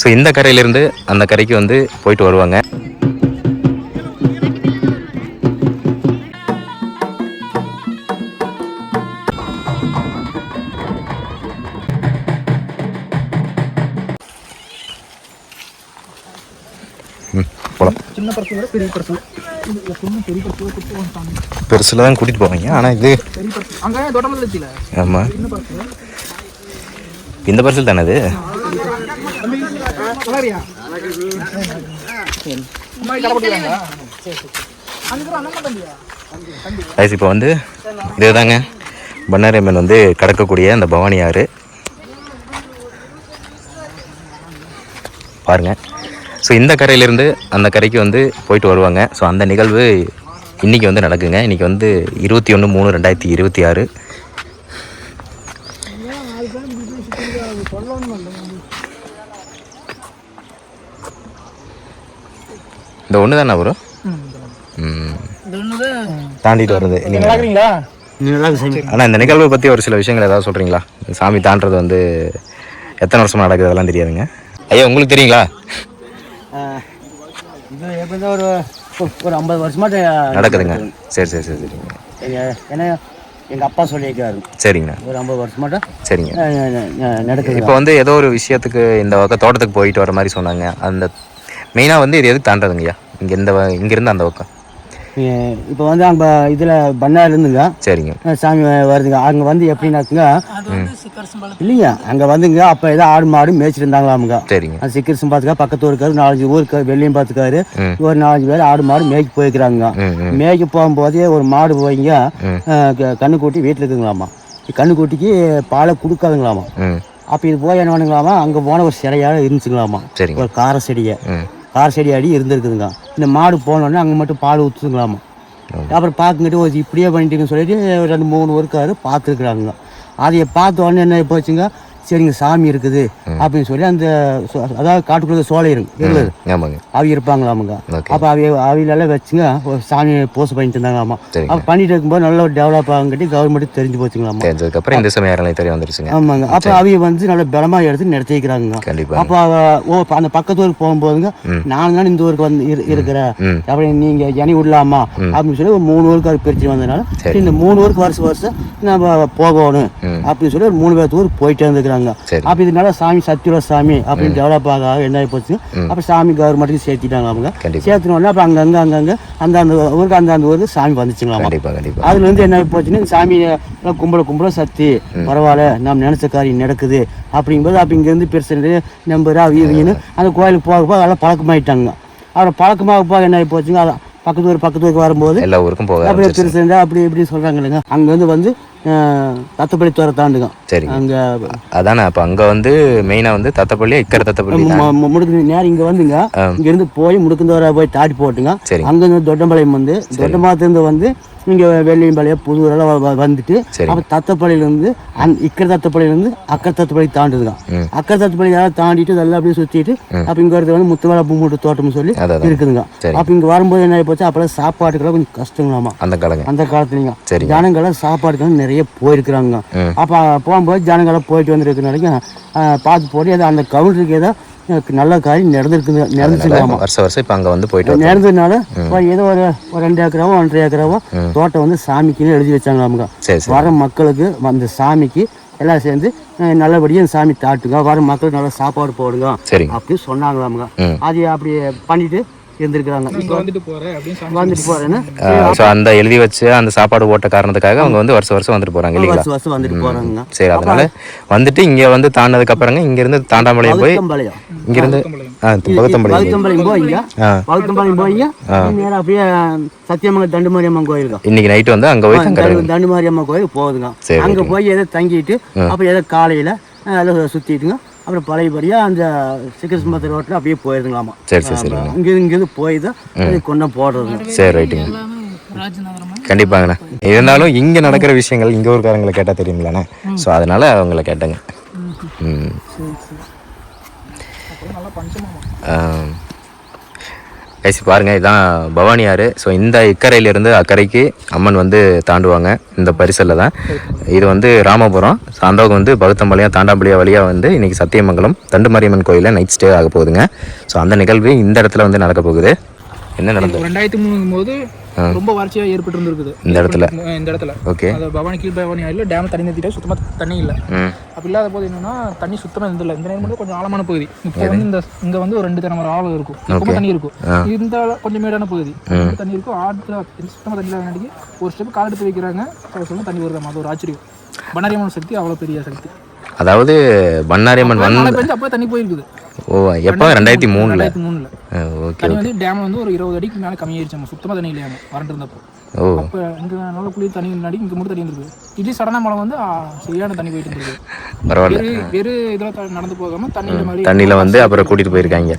So இந்த கரையிலேருந்து அந்த கரைக்கு வந்து போயிட்டு வருவாங்க. பெருசில் தான் கூட்டிகிட்டு போவாங்க. ஆனால் இது ஆமாம், இந்த பரிசல் தானே அது. இப்போ வந்து இதுதாங்க பண்ணாரியம்மன் வந்து கடக்கக்கூடிய அந்த பவானி ஆறு பாருங்கள். ஸோ இந்த கரையிலேருந்து அந்த கரைக்கு வந்து போயிட்டு வருவாங்க. ஸோ அந்த நிகழ்வு இன்றைக்கி வந்து நடக்குங்க. இன்றைக்கி வந்து 21/3/2026. இந்த ஒன்று தானே வரும் தாண்டிட்டு வருது இல்லைங்களா? ஆனால் இந்த நிகழ்வை பற்றி ஒரு சில விஷயங்கள் ஏதாவது சொல்கிறீங்களா? சாமி தாண்டது வந்து எத்தனை வருஷமாக நடக்குது அதெல்லாம் தெரியாதுங்க. ஐயா உங்களுக்கு தெரியுங்களா? இது எப்படின்னா ஒரு 50 வருஷமா நடக்குதுங்க. சரி சரி சரி சரிங்க. ஏன்னா எங்கள் அப்பா சொல்லியிருக்காரு. சரிங்கண்ணா. ஒரு 50 வருஷமாட்டா சரிங்க நடக்குது. இப்போ வந்து ஏதோ ஒரு விஷயத்துக்கு இந்த பக்கம் தோட்டத்துக்கு போயிட்டு வர மாதிரி சொன்னாங்க. அந்த மெயினாக வந்து இது எதுக்கு தாண்டதுங்கய்யா? இங்கேருந்து அந்த பக்கம் இப்போ வந்து அங்கே இதில் பண்ணாருந்துங்க. சரிங்க. சாமி வருதுங்க. அங்கே வந்து எப்படின்னாக்குங்க இல்லைங்க, அங்கே வந்துங்க அப்போ ஏதோ ஆடு மாடு மேய்ச்சிருந்தாங்களாமுங்க. சரிங்க. அந்த சிக்கர் சம்பாத்துக்கா பக்கத்து ஊருக்காரு 4-5 ஊருக்கு வெள்ளையும் பார்த்துக்காரு. ஒரு 4-5 பேர் ஆடு மாடு மேய்க்க போய்க்கிறாங்க. மேய்க்க போகும்போதே ஒரு மாடு போய்ங்க கண்ணுக்குட்டி வீட்டில் இருக்குங்களாமா. கண்ணுக்குட்டிக்கு பாலை கொடுக்காதுங்களாமா. அப்போ இது போய் என்ன பண்ணுங்களாமா, அங்கே போன ஒரு சிலையாக இருந்துச்சுங்களாமா. ஒரு கார செடி அடி இருந்திருக்குதுங்க. இந்த மாடு போனோடனே அங்கே மட்டும் பால் ஊற்றுங்களாமா. அப்புறம் பார்த்துக்கிட்டு ஒரு இப்படியே பண்ணிட்டுன்னு சொல்லிட்டு 2-3 ஒருக்காரு பார்த்துருக்குறாங்க. அதை பார்த்த உடனே என்ன போச்சுங்க, சரிங்க சாமி இருக்குது அப்படின்னு சொல்லி அந்த அதாவது காட்டுக்குள்ள சோலை இருந்தது அவி இருப்பாங்களாமுங்க. அப்போ அவையிலெல்லாம் வச்சுங்க ஒரு சாமியை பூசை பண்ணிட்டு இருந்தாங்களாமா. அப்போ பண்ணிட்டு இருக்கும்போது நல்லா டெவலப் ஆகுங்கட்டி கவர்மெண்ட் தெரிஞ்சு போச்சுங்களாமா. தெரிஞ்சதுக்கப்புறம் இந்த சமயம் தெரிய வந்துருச்சுங்க. ஆமாங்க. அப்போ அவைய வந்து நல்லா பலமாக எடுத்து நடத்தி வைக்கிறாங்க. அப்போ அந்த பக்கத்து ஊருக்கு போகும்போதுங்க நான் தான் இந்த ஊருக்கு வந்து இருக்கிறேன் அப்படி நீங்க இணை விடலாமா அப்படின்னு சொல்லி ஒரு 3 ஊருக்கு அது பிரிச்சு வந்ததுனால இந்த 3 ஊருக்கு வருஷம் நம்ம போகணும் அப்படின்னு சொல்லி ஒரு 3 பேர்த்து ஊருக்கு போயிட்டே இருந்துக்கிறாங்க. அப்ப இதனால சாமி சத்தியுள்ள சாமி அப்படின்னு டெவலப் ஆக என்ன போச்சு. அப்ப சாமி கவர்மெண்ட்டுக்கு சேர்த்திட்டாங்க. அவங்க சேர்த்துனோடனே அப்ப அங்கங்க அந்த ஊருக்கு அந்த ஊருக்கு சாமி வந்துச்சுங்களாமா. அதுல இருந்து என்ன போச்சுன்னா சாமி கும்பல சக்தி பரவாயில்ல நம்ம நினைச்ச காரியம் நடக்குது அப்படிங்கும்போது அப்ப இங்க இருந்து பெருசு நம்பரா வீவின்னு அந்த கோயிலுக்கு போக அதெல்லாம் பழக்கமாயிட்டாங்க. அப்புறம் பழக்கமாக போக என்ன போச்சுங்க, பக்கத்து ஊருக்கு வரும்போது எல்லா ஊருக்கும் போக அப்படியே பெருசு இருந்தா அப்படி இப்படி சொல்றாங்க இல்லைங்க. அங்க வந்து தத்தப்பள்ளி தோற தாண்டுங்க. சரி அங்க அதானே. அப்ப அங்க வந்து மெயினா வந்து தத்தப்பள்ளி இக்கரை தத்தப்பள்ளி முடுக்கு நேரம் இங்க வந்துங்க. இங்க இருந்து போய் முடுக்குந்தோர போய் தாட்டி போட்டுங்க. அங்க இருந்து தொட்டம்பாளையம் வந்து தொட்டம்பாளத்துல வந்து இங்க வெள்ளியம்பாளையம் புதூரெல்லாம் வந்துட்டு அப்ப தத்தப்பள்ளியிலிருந்து இக்கரை தத்தப்பள்ளியிலிருந்து அக்கரை தத்தப்பள்ளி தாண்டுதுங்க. அக்கரை தத்தப்பள்ளி எல்லாம் தாண்டிட்டு இதெல்லாம் அப்படியே சுத்திட்டு அப்ப இங்க வரது வந்து முத்துவேலை பூமூட்டு தோட்டம்னு சொல்லி இருக்குதுங்க. அப்ப இங்க வரும்போது என்ன போச்சு, அப்பெல்லாம் சாப்பாட்டுக்கெல்லாம் கொஞ்சம் கஷ்டங்களாமா அந்த காலத்துலங்க. ஜனங்கள்லாம் சாப்பாட்டுக்கு நிறைய போயிருக்கிறாங்க. அப்ப போகும்போது ஜனங்கள்லாம் போயிட்டு வந்துருக்க பார்த்து போட்டு அந்த கவுண்டருக்கு ஏதோ நல்ல காரியம் நடந்துருக்குங்க. வருஷம் இப்ப அங்க வந்து போயிட்டு நடந்ததுனால ஏதோ ஒரு 2 ஏக்கராவோ 1.5 ஏக்கராவோ தோட்டம் வந்து சாமிக்குன்னு எழுதி வச்சாங்க. வர மக்களுக்கு அந்த சாமிக்கு எல்லாம் சேர்ந்து நல்லபடியாக சாமி தாட்டுங்க, வர மக்களுக்கு நல்லா சாப்பாடு போடுங்க அப்படின்னு சொன்னாங்களாமுங்க. அது அப்படி பண்ணிட்டு இருந்திருக்காங்க. அந்த எழுதி வச்சு அந்த சாப்பாடு போட்ட காரணத்துக்காக அவங்க வந்து வருஷம் வந்துட்டு போறாங்க இல்லைங்களா? வருஷம் வந்துட்டு போறாங்க. சரி, அதனால வந்துட்டு இங்க வந்து தாண்டதுக்கு அப்புறங்க இங்க இருந்து தாண்டாமலையம் போய் இங்க இருந்து பகுத்தம்பாளையம் போய் நேரம் அப்படியே சத்தியமங்கலம் தண்டுமாரியம்மன் கோயில் இன்னைக்கு நைட்டு வந்து அங்க போய் தண்டுமாரியம்மன் கோயில் போகுதுங்க. அங்க போய் எதை தங்கிட்டு அப்புறம் எதை காலையில அதை சுத்திட்டுங்க அப்புறம் பழையபடியா அந்த சிக்கஸ்மத்த ரோட்ல அப்படியே போயிருங்களாமா. இங்கிருந்து போய் தான் கொண்டு போடுறது. சரி, ரைட்டுங்க. கண்டிப்பாங்கண்ணா. இருந்தாலும் இங்க நடக்கிற விஷயங்கள் இங்க ஊருக்காரங்களை கேட்டா தெரியுங்களாண்ணே. ஸோ அதனால அவங்கள கேட்டேங்க. கைசி பாருங்கள், இதுதான் பவானி ஆறு. ஸோ இந்த இக்கரையிலேருந்து அக்கறைக்கு அம்மன் வந்து தாண்டுவாங்க இந்த பரிசலில் தான். இது வந்து ராமபுரம். ஸோ அந்த வந்து பகுத்தம்பாளையம் தாண்டாம்பாளையம் வழியாக வந்து இன்றைக்கி சத்தியமங்கலம் தண்டுமாரியம்மன் கோயிலில் நைட் ஸ்டே ஆக போகுதுங்க. ஸோ அந்த நிகழ்வு இந்த இடத்துல வந்து நடக்க போகுது. என்ன நடந்தது? 2003 போது ரொம்ப வறட்சியாக ஏற்பட்டு இருந்திருக்குது இந்த இடத்துல. ஓகே, அது பவானி கீழ் பவானி ஆறில் டேம் தண்ணி நிறுத்திட்டா சுத்தமாக தண்ணி இல்லை. அப்படி இல்லாத போது என்னன்னா தண்ணி சுத்தமாக இருந்தில்லை. இந்த நேரம் மட்டும் கொஞ்சம் ஆழமான பகுதி. இப்போ வந்து இங்கே வந்து ஒரு 2 தலைமுறை ஆழம் இருக்கும், ரொம்ப தண்ணி இருக்கும். இந்த கொஞ்சம் மேடான பகுதி தண்ணி இருக்கும். ஆற்றுல சுத்தமாக தண்ணி இல்லாத நடிகை ஒரு ஸ்டெப் கால் எடுத்து வைக்கிறாங்க, சொல்ல தண்ணி வருதாமா. அது ஒரு ஆச்சரியம். பண்ணாரியம்மன் சக்தி அவ்வளோ பெரிய சக்தி. அதாவது பண்ணாரியம்மன் வந்து அப்போ தண்ணி போயிருக்குது. ஓ, எப்போ? 2003. ஓகே. தண்ணி வந்து டேம் வந்து ஒரு 20 அடிக்கு மேலே கம்மியாயிருச்சு. சுத்தமாக தண்ணி இல்லையாங்க வறண்டு இருந்தப்போ. அப்போ இங்கே நல்ல குளிர் தண்ணி முன்னாடி இங்கே மட்டும் தண்ணி இருந்திருக்கு. இது சடனா மழை வந்து சரியான தண்ணி போயிட்டு இருந்திருக்கு. பரவாயில்ல, வெறு இதில் நடந்து போகாமல் தண்ணியில் வந்து அப்புறம் கூட்டிகிட்டு போயிருக்காங்க.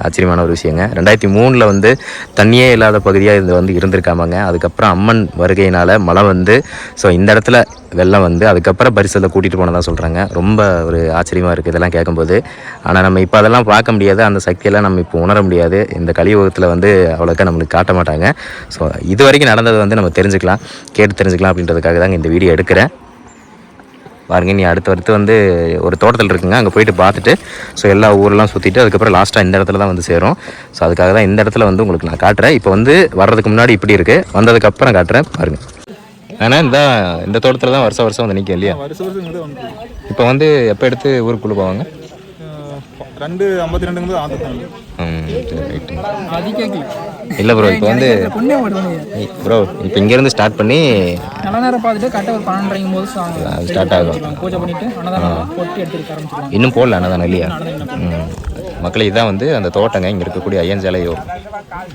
ஆச்சரியமான ஒரு விஷயங்க. 2003 வந்து தண்ணியே இல்லாத பகுதியாக இது வந்து இருந்திருக்காமாங்க. அதுக்கப்புறம் அம்மன் வருகையினால் மழை வந்து ஸோ இந்த இடத்துல வெள்ளம் வந்து அதுக்கப்புறம் பரிசலில் கூட்டிகிட்டு போனதான் சொல்கிறாங்க. ரொம்ப ஒரு ஆச்சரியமாக இருக்குது இதெல்லாம் கேட்கும்போது. ஆனால் நம்ம இப்போ அதெல்லாம் பார்க்க முடியாது, அந்த சக்தியெல்லாம் நம்ம இப்போ உணர முடியாது. இந்த கலியுகத்தில் வந்து அவ்வளோக்கா நம்மளுக்கு காட்ட மாட்டாங்க. ஸோ இது வரைக்கும் நடந்தது வந்து நம்ம தெரிஞ்சுக்கலாம், கேட்டு தெரிஞ்சுக்கலாம் அப்படின்றதுக்காக தாங்க இந்த வீடியோ எடுக்கிறேன். பாருங்க, நீ அடுத்து வந்து ஒரு தோட்டத்தில் இருக்குங்க, அங்கே போயிட்டு பார்த்துட்டு ஸோ எல்லா ஊரெல்லாம் சுற்றிட்டு அதுக்கப்புறம் லாஸ்ட்டாக இந்த இடத்துல தான் வந்து சேரும். ஸோ அதுக்காக தான் இந்த இடத்துல வந்து உங்களுக்கு நான் காட்டுறேன். இப்போ வந்து வர்றதுக்கு முன்னாடி இப்படி இருக்குது, வந்ததுக்கப்புறம் காட்டுறேன் பாருங்கள். ஆனால் இந்த தோட்டத்தில் தான் வருஷம் வந்து நிற்கும் இல்லையா? இப்போ வந்து எப்போ எடுத்து ஊருக்குள்ளே போவாங்க? 2:52 இல்லை ப்ரோ, இப்போ வந்து ப்ரோ இப்போ இங்கேருந்து ஸ்டார்ட் பண்ணி நல்ல நேரம் பார்த்துட்டு கரெக்டாக ஒரு 12:30 போது ஸ்டார்ட் ஆகும். பூஜை பண்ணிட்டு அன்னதானம் போட்டு எடுத்துக்க ஆரம்பிச்சிருவாங்க. இன்னும் போடல அன்னதானம் இல்லையா? மக்கள் இதுதான் வந்து அந்த தோட்டங்க. இங்கே இருக்கக்கூடிய ஐயன்சாலையோ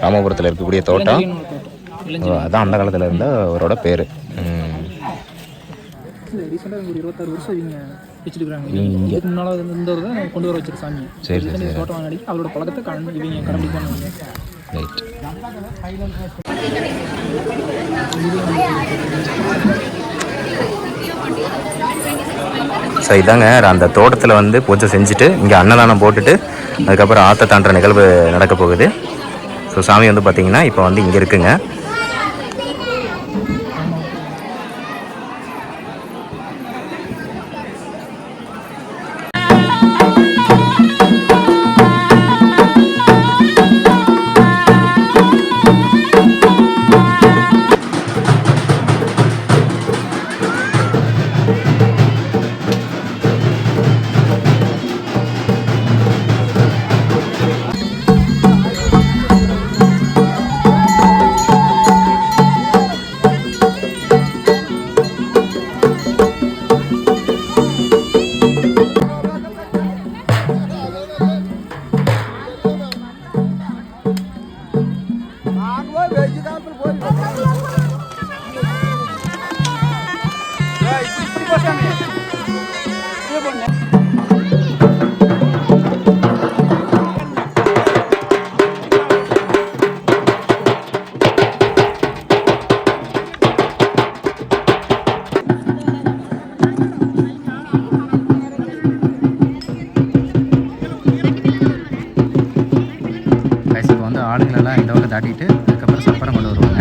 ராமபுரத்தில் இருக்கக்கூடிய தோட்டம் அதான் அந்த காலத்தில் இருந்த அவரோட பேர். ரீசெண்டாக ஒரு 26 வருஷம் இவங்க வச்சுருக்காங்க. இதுக்கு முன்னால் இந்த ஒரு தான் கொண்டு வர வச்சிருக்க சாமி. சரி, தோட்டம் வாங்கி அவரோட பழக்கத்தை இவங்க கடைபிடிப்பாங்க. ரைட். ஸோ இதாங்க அந்த தோட்டத்தில் வந்து பூஜை செஞ்சுட்டு இங்கே அன்னதானம் போட்டுட்டு அதுக்கப்புறம் ஆற்ற தாண்டுற நிகழ்வு நடக்க போகுது. ஸோ சாமி வந்து பார்த்திங்கன்னா இப்போ வந்து இங்கே இருக்குங்க. ஆளுங்களெல்லாம் இந்த பக்கம் தாட்டிட்டு அதுக்கப்புறம் சப்பரம் கொண்டு வருவாங்க.